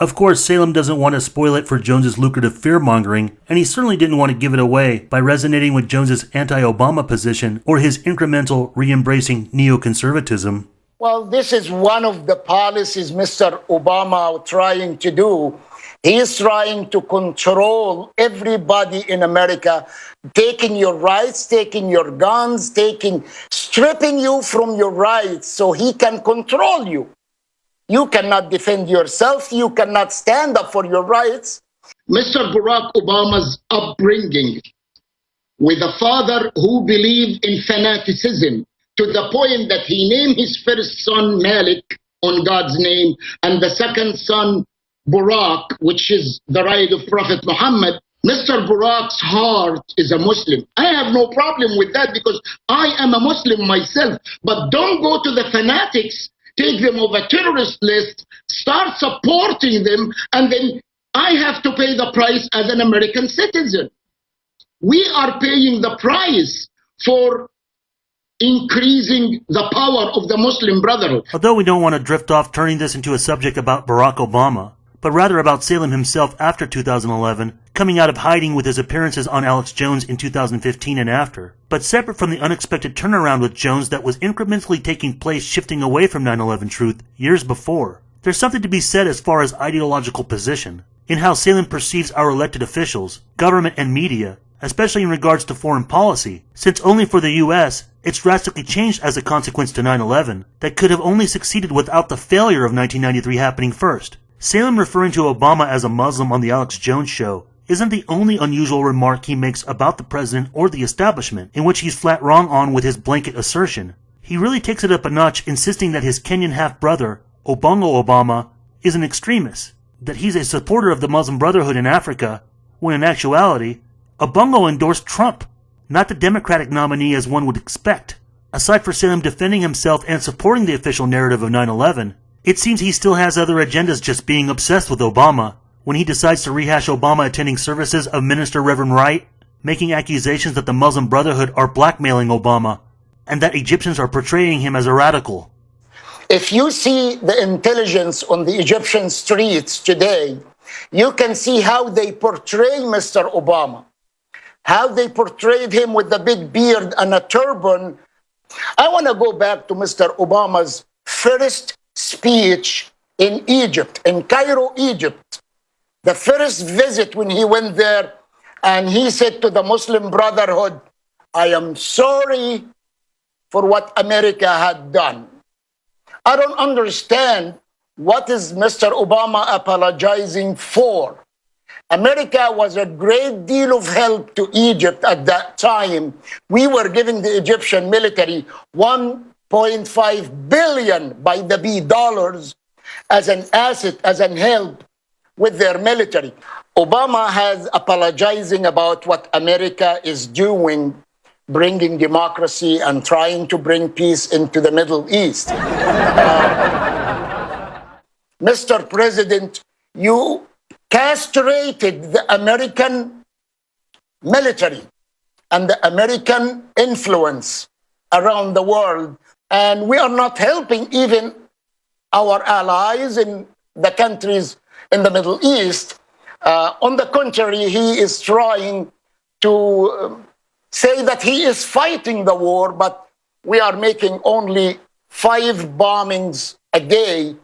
Of course, Salem doesn't want to spoil it for Jones's lucrative fear-mongering, and he certainly didn't want to give it away by resonating with Jones's anti-Obama position or his incremental re-embracing neoconservatism. Well, this is one of the policies Mr. Obama trying to do. He is trying to control everybody in America, taking your rights, taking your guns, stripping you from your rights so he can control you. You cannot defend yourself. You cannot stand up for your rights. Mr. Barack Obama's upbringing with a father who believed in fanaticism to the point that he named his first son Malik on God's name and the second son Barak, which is the right of Prophet Muhammad. Mr. Barak's heart is a Muslim. I have no problem with that because I am a Muslim myself. But don't go to the fanatics, take them off a terrorist list, start supporting them, and then I have to pay the price as an American citizen. We are paying the price for increasing the power of the Muslim Brotherhood. Although we don't want to drift off turning this into a subject about Barack Obama, but rather about Salem himself after 2011, coming out of hiding with his appearances on Alex Jones in 2015 and after. But separate from the unexpected turnaround with Jones that was incrementally taking place shifting away from 9/11 truth years before, there's something to be said as far as ideological position, in how Salem perceives our elected officials, government and media, especially in regards to foreign policy, since only for the U.S., it's drastically changed as a consequence to 9/11 that could have only succeeded without the failure of 1993 happening first. Salem referring to Obama as a Muslim on the Alex Jones show isn't the only unusual remark he makes about the president or the establishment, in which he's flat wrong on with his blanket assertion. He really takes it up a notch, insisting that his Kenyan half-brother, Obongo Obama, is an extremist, that he's a supporter of the Muslim Brotherhood in Africa, when in actuality, Obongo endorsed Trump, not the Democratic nominee as one would expect. Aside for Salem defending himself and supporting the official narrative of 9/11, it seems he still has other agendas just being obsessed with Obama, when he decides to rehash Obama attending services of Minister Reverend Wright, making accusations that the Muslim Brotherhood are blackmailing Obama, and that Egyptians are portraying him as a radical. If you see the intelligence on the Egyptian streets today, you can see how they portray Mr. Obama, how they portrayed him with the big beard and a turban. I want to go back to Mr. Obama's first speech in Egypt, in Cairo, Egypt. The first visit when he went there, and he said to the Muslim Brotherhood, I am sorry for what America had done. I don't understand what is Mr. Obama apologizing for. America was a great deal of help to Egypt at that time. We were giving the Egyptian military $1.5 billion by the B dollars as an asset, as an help with their military. Obama has apologizing about what America is doing, bringing democracy and trying to bring peace into the Middle East. Mr. President, you castrated the American military and the American influence around the world, and we are not helping even our allies in the countries in the Middle East. On the contrary, he is trying to say that he is fighting the war, but we are making only 5 bombings a day.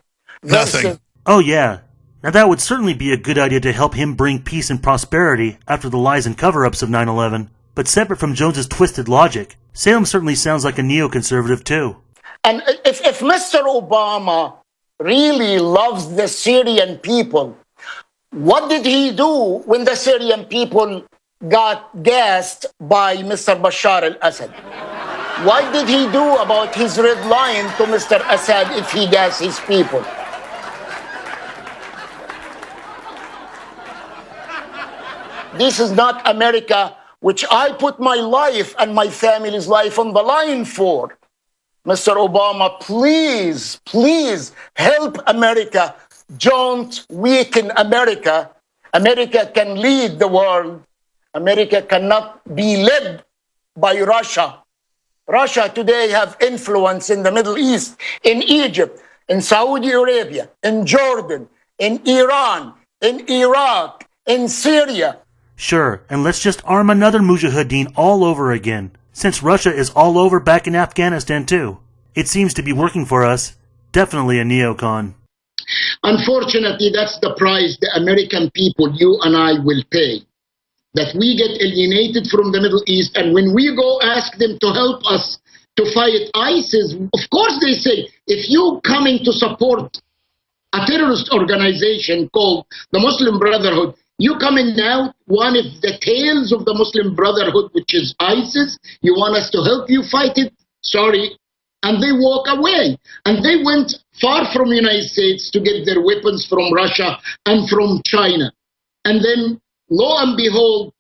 Nothing. Oh yeah. Now that would certainly be a good idea to help him bring peace and prosperity after the lies and cover-ups of 9/11. But separate from Jones's twisted logic, Salem certainly sounds like a neoconservative too. And if Mr. Obama really loves the Syrian people, what did he do when the Syrian people got gassed by Mr. Bashar al-Assad? What did he do about his red line to Mr. Assad if he gassed his people? This is not America, which I put my life and my family's life on the line for. Mr. Obama, please, please help America. Don't weaken America. America can lead the world. America cannot be led by Russia. Russia today have influence in the Middle East, in Egypt, in Saudi Arabia, in Jordan, in Iran, in Iraq, in Syria. Sure, and let's just arm another mujahideen all over again, since Russia is all over back in Afghanistan too. It seems to be working for us. Definitely a neocon. Unfortunately, that's the price the American people, you and I, will pay. That we get alienated from the Middle East, and when we go ask them to help us to fight ISIS, of course they say, if you coming to support a terrorist organization called the Muslim Brotherhood, you coming now, one of the tails of the Muslim Brotherhood, which is ISIS, you want us to help you fight it? Sorry. And they walk away. And they went far from the United States to get their weapons from Russia and from China. And then, lo and behold,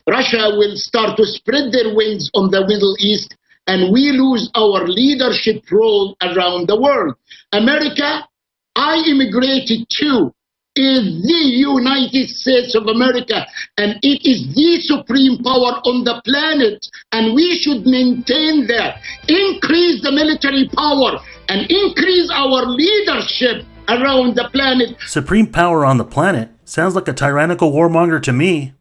Russia will start to spread their wings on the Middle East, and we lose our leadership role around the world. America, I immigrated to, is the United States of America, and it is the supreme power on the planet, and we should maintain that, increase the military power, and increase our leadership around the planet. Supreme power on the planet? Sounds like a tyrannical warmonger to me.